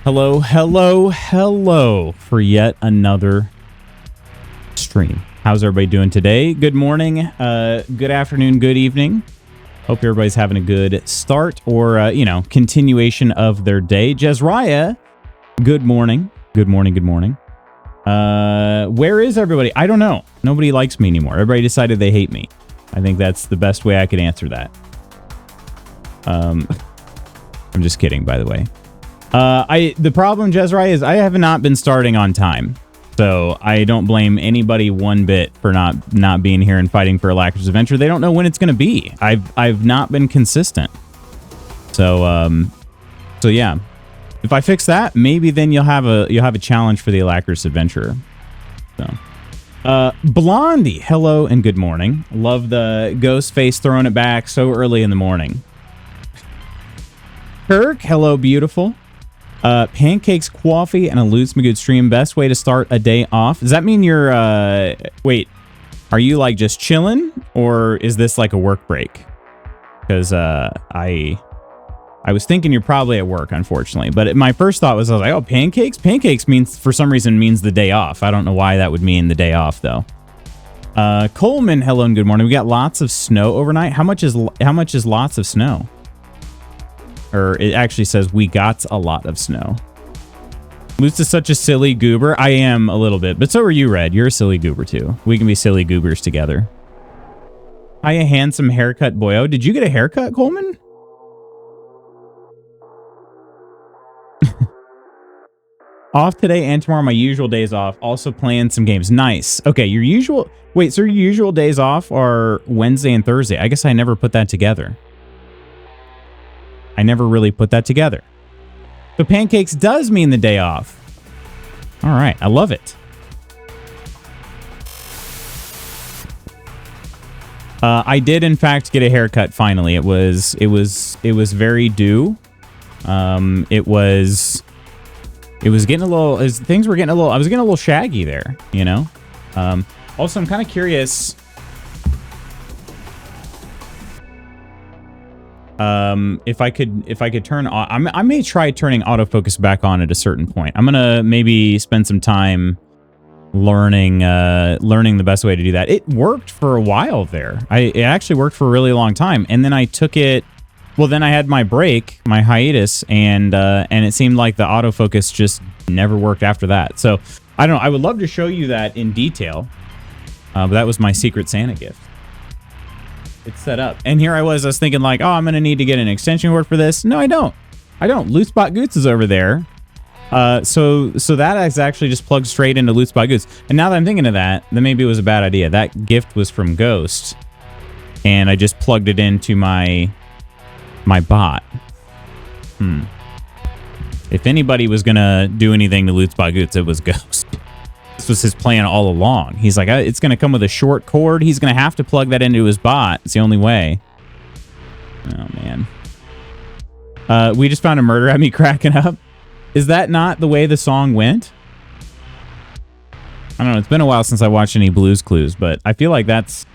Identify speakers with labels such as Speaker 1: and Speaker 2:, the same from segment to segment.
Speaker 1: Hello, hello, hello for yet another stream. How's everybody doing today? Good morning, good afternoon, good evening. Hope everybody's having a good start or, continuation of their day. Jezraiah, good morning. Good morning, good morning. Where is everybody? I don't know. Nobody likes me anymore. Everybody decided they hate me. I think that's the best way I could answer that. I'm just kidding, by the way. The problem, Jezraiah, is I have not been starting on time. So I don't blame anybody one bit for not being here and fighting for Alacrity's Adventure. They don't know when it's going to be. I've not been consistent. So yeah. If I fix that, maybe then you'll have a challenge for the Alacrity's Adventure. So Blondie, hello and good morning. Love the ghost face throwing it back so early in the morning. Kirk, hello, beautiful. Pancakes, coffee, and a Lutz Magoo stream. Best way to start a day off. Does that mean you're, wait, are you like just chilling or is this like a work break? Because, I was thinking you're probably at work, unfortunately, but my first thought was, I was like, oh, pancakes? Pancakes means, for some reason, means the day off. I don't know why that would mean the day off though. Coleman, hello and good morning. We got lots of snow overnight. How much is lots of snow? Or it actually says we got a lot of snow. Lutz is such a silly goober. I am a little bit, but so are you, Red. You're a silly goober too. We can be silly goobers together. Hiya, handsome haircut boyo. Did you get a haircut, Coleman? Off today and tomorrow, my usual days off. Also playing some games. Nice. Okay, your usual... Wait, so your usual days off are Wednesday and Thursday. I guess I never put that together. I never really put that together. So pancakes does mean the day off. All right, I love it. I did in fact get a haircut finally. It was very due. It was getting a little, things were getting a little, I was getting a little shaggy there, you know? Also, I'm kind of curious. If I could turn on, I may try turning autofocus back on at a certain point. I'm gonna maybe spend some time learning the best way to do that. It worked for a while there. It actually worked for a really long time, and then I took it. Well, then I had my break, my hiatus, and it seemed like the autofocus just never worked after that. So I don't know. I would love to show you that in detail, but that was my Secret Santa gift. It's set up. And here I was thinking like, oh, I'm going to need to get an extension cord for this. No, I don't. Lootspot Goots is over there. So that is actually just plugged straight into Lootspot Goots. And now that I'm thinking of that, then maybe it was a bad idea. That gift was from Ghost. And I just plugged it into my bot. If anybody was going to do anything to Lootspot Goots, it was Ghost. This was his plan all along. He's like, it's going to come with a short cord. He's going to have to plug that into his bot. It's the only way. Oh, man. We just found a murder at me cracking up. Is that not the way the song went? I don't know. It's been a while since I watched any Blue's Clues, but I feel like that's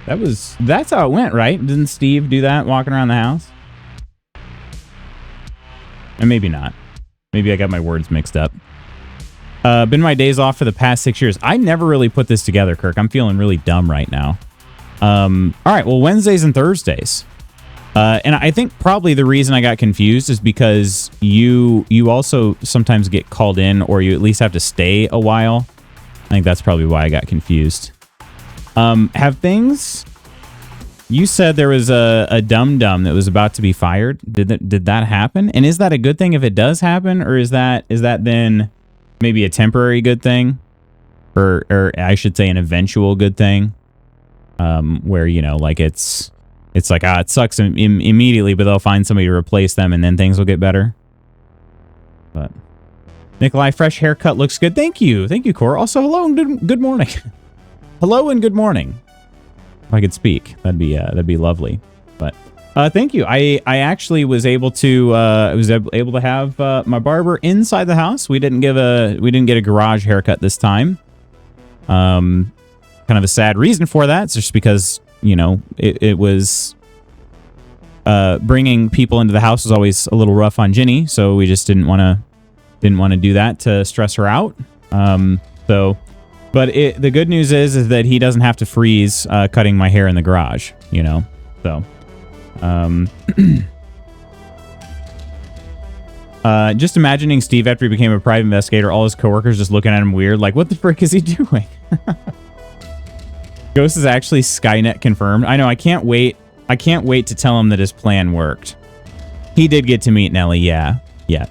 Speaker 1: how it went, right? Didn't Steve do that walking around the house? And maybe not. Maybe I got my words mixed up. Been my days off for the past 6 years. I never really put this together, Kirk. I'm feeling really dumb right now. All right, well, Wednesdays and Thursdays. And I think probably the reason I got confused is because you also sometimes get called in, or you at least have to stay a while. I think that's probably why I got confused. Have things... You said there was a dum-dum that was about to be fired. Did that happen? And is that a good thing if it does happen? Or is that then... maybe a temporary good thing, or I should say an eventual good thing, where, you know, like it's like, it sucks immediately, but they'll find somebody to replace them and then things will get better. But Nikolai, fresh haircut looks good. Thank you, Cora. Also, hello and good morning. Hello and good morning. If I could speak, that'd be lovely. But thank you. I actually was able to have my barber inside the house. We didn't get a garage haircut this time. Kind of a sad reason for that. It's just because, you know, it was bringing people into the house was always a little rough on Ginny, so we just didn't want to do that to stress her out. But the good news is that he doesn't have to freeze cutting my hair in the garage, you know. So, just imagining Steve after he became a private investigator, all his coworkers just looking at him weird, like, what the frick is he doing? Ghost is actually Skynet confirmed. I know. I can't wait to tell him that his plan worked. He did get to meet Nelly. Yeah.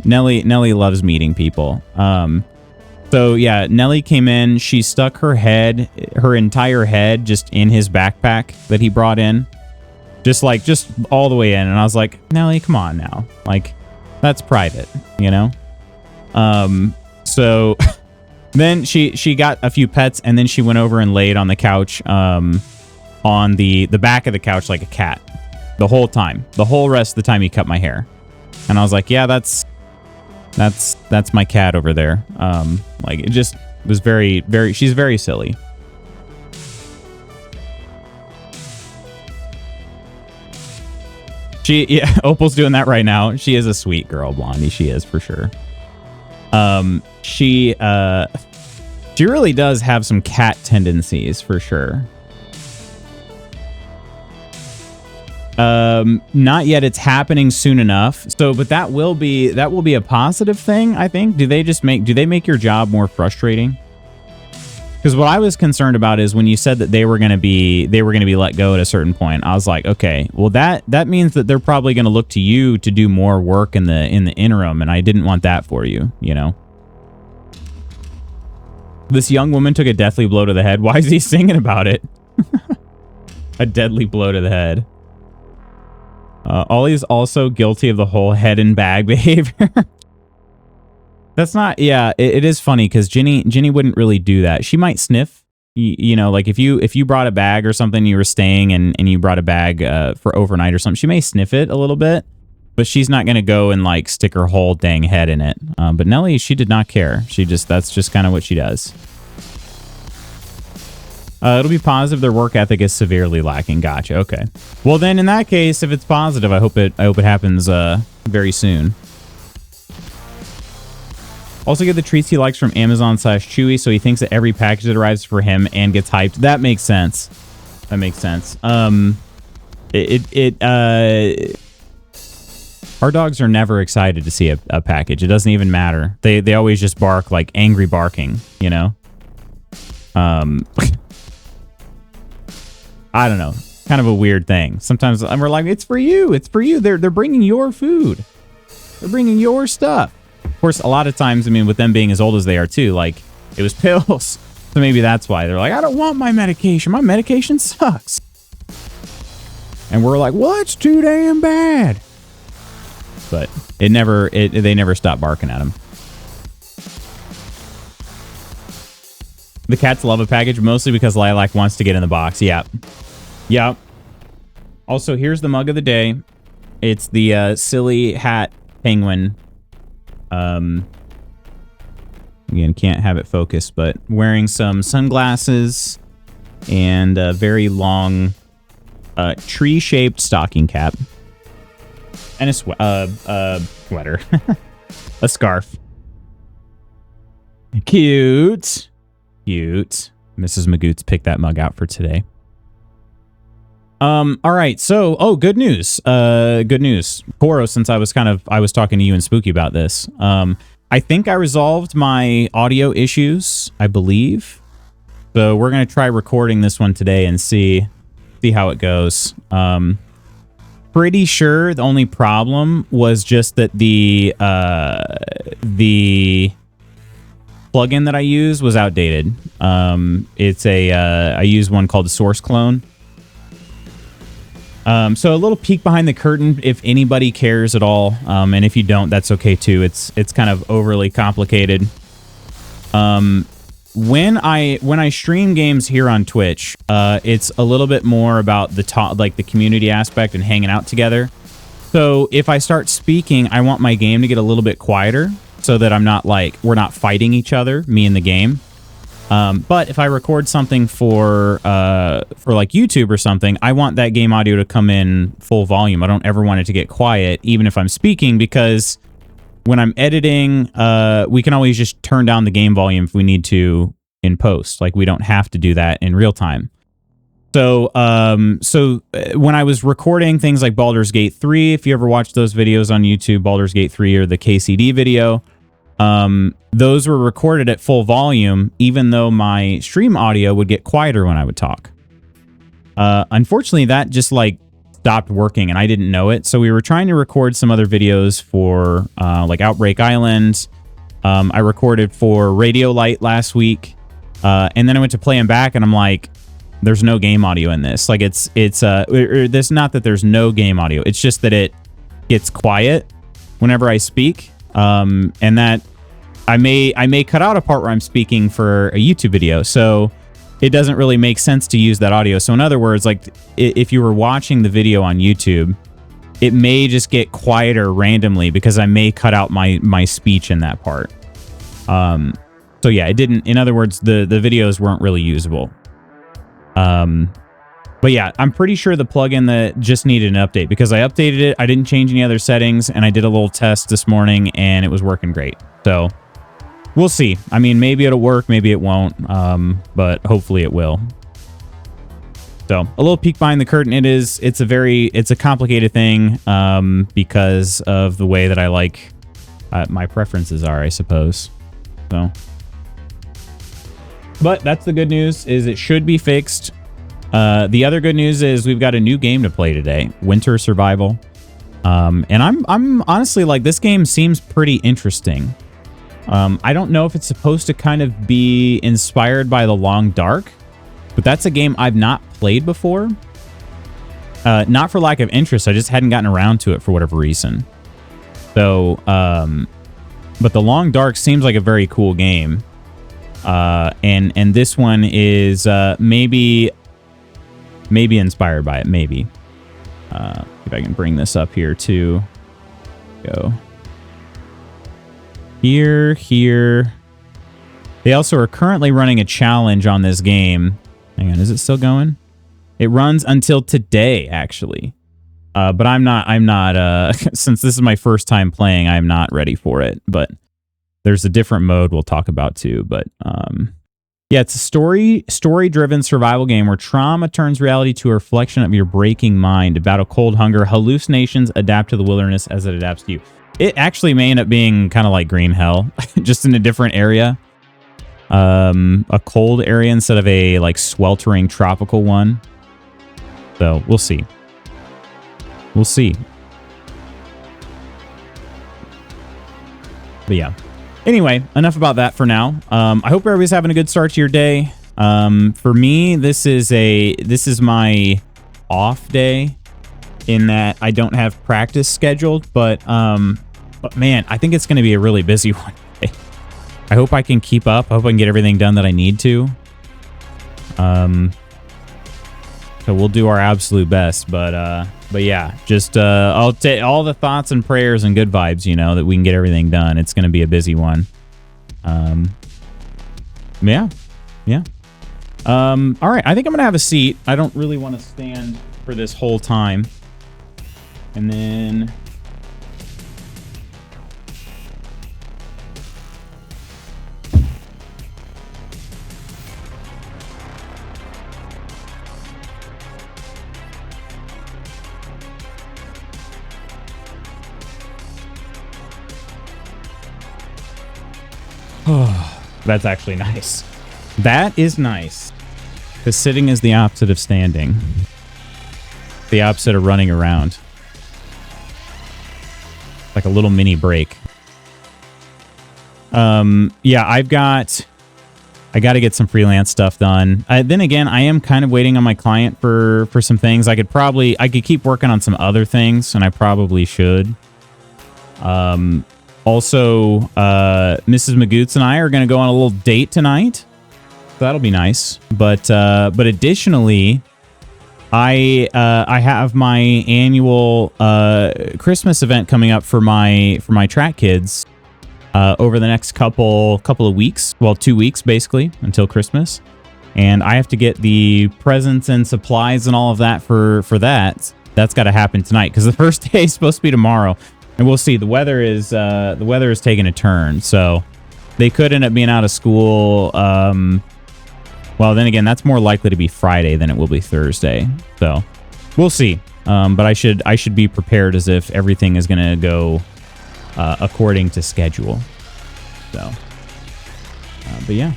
Speaker 1: Nelly loves meeting people. So yeah, Nelly came in. She stuck her entire head, just in his backpack that he brought in, just all the way in. And I was like, Nelly, come on now, like, that's private, you know. So then she got a few pets, and then she went over and laid on the couch, on the back of the couch like a cat, the whole rest of the time he cut my hair. And I was like, yeah, that's my cat over there. Like, it just was very, very, she's very silly. Opal's doing that right now. She is a sweet girl, Blondie. She is, for sure. She really does have some cat tendencies, for sure. Not yet. It's happening soon enough. So, but that will be a positive thing, I think. Do they make your job more frustrating? Because what I was concerned about is when you said that they were going to be let go at a certain point. I was like, okay, well that means that they're probably going to look to you to do more work in the interim, and I didn't want that for you, you know. This young woman took a deathly blow to the head. Why is he singing about it? A deadly blow to the head. Ollie's also guilty of the whole head and bag behavior. That's not, yeah, it is funny because Ginny wouldn't really do that. She might sniff, you know, like if you brought a bag or something, you were staying and you brought a bag for overnight or something, she may sniff it a little bit, but she's not going to go and like stick her whole dang head in it. But Nelly, she did not care. That's just kind of what she does. It'll be positive their work ethic is severely lacking. Gotcha. Okay. Well, then in that case, if it's positive, I hope it happens very soon. Also get the treats he likes from Amazon/Chewy, so he thinks that every package that arrives for him and gets hyped. That makes sense. That makes sense. Our dogs are never excited to see a package. It doesn't even matter. They always just bark like angry barking, you know? I don't know. Kind of a weird thing. Sometimes we're like, it's for you. It's for you. They're bringing your food. They're bringing your stuff. Of course, a lot of times, I mean, with them being as old as they are too, like, it was pills. So maybe that's why. They're like, I don't want my medication. My medication sucks. And we're like, well, it's too damn bad. But they never stopped barking at him. The cats love a package, mostly because Lilac wants to get in the box. Yep. Yep. Also, here's the mug of the day. It's the silly hat penguin. Again, can't have it focused, but wearing some sunglasses and a very long tree-shaped stocking cap. And a sweater. A scarf. Cute. Cute. Mrs. Magoots picked that mug out for today. All right. So, good news. Good news. Koro, since I was talking to you and Spooky about this. I think I resolved my audio issues, I believe. So we're going to try recording this one today and see how it goes. Pretty sure the only problem was just that the plugin that I use was outdated. It's I use one called the Source Clone. So a little peek behind the curtain if anybody cares at all. And if you don't, that's okay too. It's kind of overly complicated. When I stream games here on Twitch, it's a little bit more about the community aspect and hanging out together. So if I start speaking, I want my game to get a little bit quieter so that we're not fighting each other, me and the game. But if I record something for like YouTube or something, I want that game audio to come in full volume. I don't ever want it to get quiet, even if I'm speaking, because when I'm editing, we can always just turn down the game volume if we need to in post. Like, we don't have to do that in real time. So, when I was recording things like Baldur's Gate 3, if you ever watched those videos on YouTube, Baldur's Gate 3 or the KCD video, those were recorded at full volume, even though my stream audio would get quieter when I would talk. Unfortunately, that just like stopped working and I didn't know it. So we were trying to record some other videos for like Outbreak Island. I recorded for Radio Light last week. And then I went to play them back and I'm like, there's no game audio in this. Like it's this, not that there's no game audio. It's just that it gets quiet whenever I speak. And that I may cut out a part where I'm speaking for a YouTube video. So it doesn't really make sense to use that audio. So in other words, like if you were watching the video on YouTube, it may just get quieter randomly because I may cut out my speech in that part. So yeah, it didn't, in other words, the videos weren't really usable. But yeah, I'm pretty sure the plugin that just needed an update because I updated it. I didn't change any other settings and I did a little test this morning and it was working great. So we'll see. I mean, maybe it'll work, maybe it won't. But hopefully it will. So a little peek behind the curtain. It's a complicated thing, because of the way that I like, my preferences are, I suppose. So, but that's the good news, is it should be fixed. The other good news is we've got a new game to play today, Winter Survival. And I'm honestly like, this game seems pretty interesting. I don't know if it's supposed to kind of be inspired by The Long Dark, but that's a game I've not played before. Not for lack of interest, I just hadn't gotten around to it for whatever reason. So, but The Long Dark seems like a very cool game. And this one is maybe inspired by it, maybe. If I can bring this up here too. Go. Here. They also are currently running a challenge on this game. Hang on, is it still going? It runs until today, actually. But I'm not, since this is my first time playing, I'm not ready for it. But there's a different mode we'll talk about too. But yeah, it's a story-driven survival game where trauma turns reality to a reflection of your breaking mind. To battle cold, hunger, hallucinations, adapt to the wilderness as it adapts to you. It actually may end up being kind of like Green Hell, just in a different area. A cold area instead of a like sweltering tropical one. So we'll see. We'll see. But yeah. Anyway, enough about that for now. I hope everybody's having a good start to your day. For me, this is my off day in that I don't have practice scheduled, but man, I think it's going to be a really busy one. I hope I can keep up. I hope I can get everything done that I need to. So we'll do our absolute best, but yeah, just I'll take all the thoughts and prayers and good vibes, you know, that we can get everything done. It's going to be a busy one. Yeah. All right, I think I'm gonna have a seat. I don't really want to stand for this whole time. And then that's actually nice. That is nice. Because sitting is the opposite of standing. The opposite of running around. Like a little mini break. Yeah, I got to get some freelance stuff done. Then again, I am kind of waiting on my client for some things. I could keep working on some other things, and I probably should. Also, Mrs. Magoots and I are going to go on a little date tonight. That'll be nice. But additionally, I have my annual Christmas event coming up for my track kids. over the next couple of weeks. Well, 2 weeks basically until Christmas. And I have to get the presents and supplies and all of that for that. That's got to happen tonight because the first day is supposed to be tomorrow. And we'll see. The weather is taking a turn, so they could end up being out of school. Well, then again, that's more likely to be Friday than it will be Thursday. So we'll see. But I should be prepared as if everything is going to go according to schedule. So, but yeah.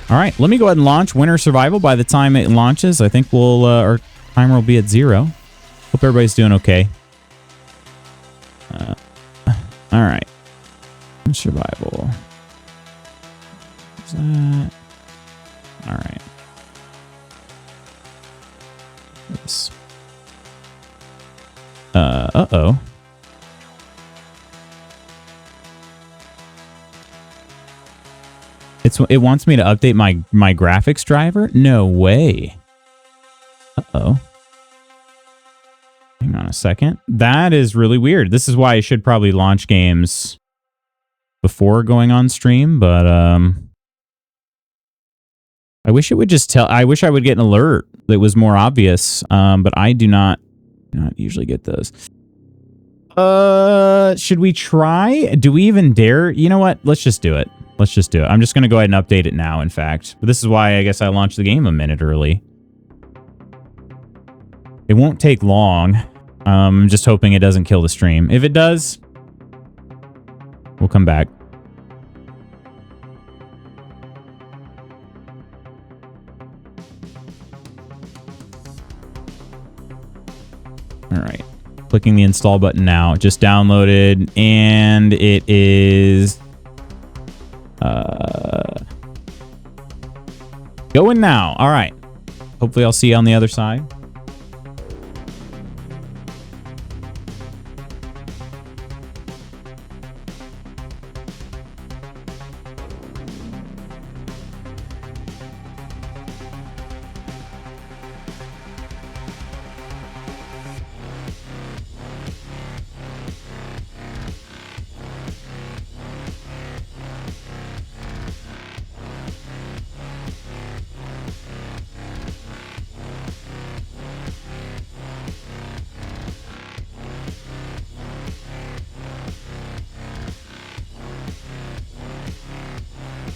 Speaker 1: All right, let me go ahead and launch Winter Survival. By the time it launches, I think our timer will be at 0. Hope everybody's doing okay. All right. Survival. What's that? All right. This. Uh-oh. It wants me to update my graphics driver? No way. Uh-oh. Hang on a second. That is really weird. This is why I should probably launch games before going on stream, but I wish it would just tell. I wish I would get an alert that was more obvious, but I do not usually get those. Should we try? Do we even dare? You know what? Let's just do it. Let's just do it. I'm just going to go ahead and update it now, in fact. But this is why I guess I launched the game a minute early. It won't take long. I'm just hoping it doesn't kill the stream. If it does, we'll come back. All right. Clicking the install button now. It just downloaded, and it is going now. All right. Hopefully I'll see you on the other side.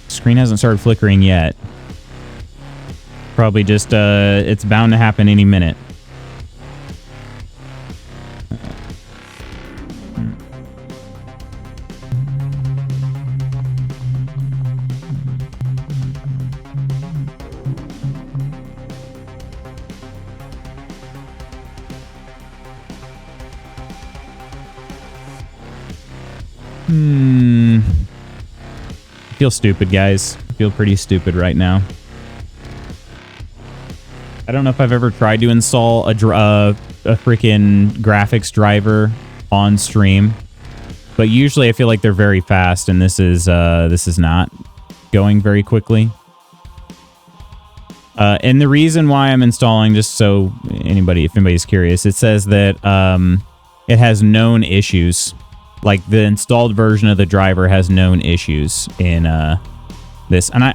Speaker 1: Screen hasn't started flickering yet. Probably just, it's bound to happen any minute. I feel stupid, guys. I feel pretty stupid right now. I don't know if I've ever tried to install a freaking graphics driver on stream, but usually I feel like they're very fast, and this is not going very quickly. And the reason why I'm installing, just so if anybody's curious, it says that it has known issues. Like the installed version of the driver has known issues in this, and I